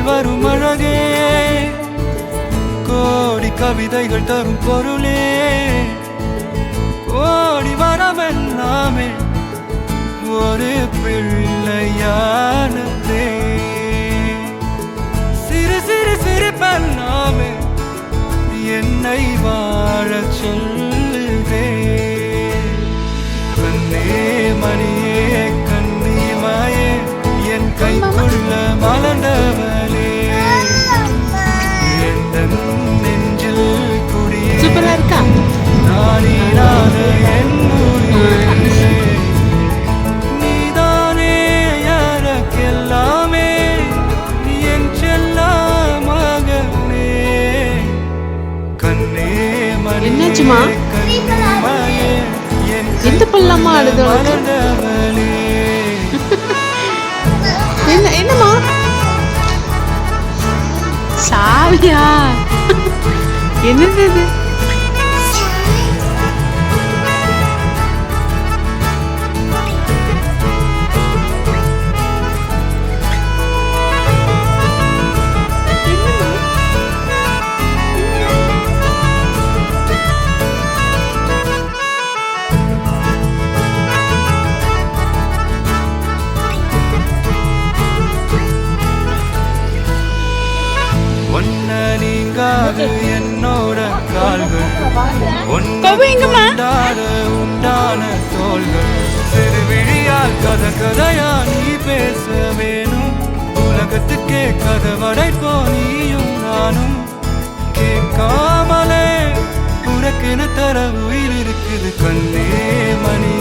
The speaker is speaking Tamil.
வரும் அழகே, கோடி கவிதைகள் தரும் பொருளே, கோடி வரமெல்லாமே ஒரு பிள்ளையானதே. சிறு சிறு சிரிப்பெல்லாமே என்னை வாழச் சொல்லுதே. கண்ணே மணியே கண்ணிமாயே என் கைக்குள்ள மலர்ந்தவளே, என் நெஞ்சில் குடியே நானீரான என் உயிரே. நீதானே எனக்கெல்லாமே, என் செல்ல மகனே. கண்ணே மணியே கண்ணிமாயே என் பல்லம்மா அழுது மலர்ந்தவளே. என்னம்மா சாவியா? என்னது இது? நீங்காது என்னோட கால்கள், உண்டான தோள்கள். சிறு விழியால் கதையா நீ பேச வேணும், உலகத்துக்கே கதவடைப்போ நீயும் நானும். கேட்காமலே உனக்கென தர உயிர் இருக்குது. கண்ணே மணி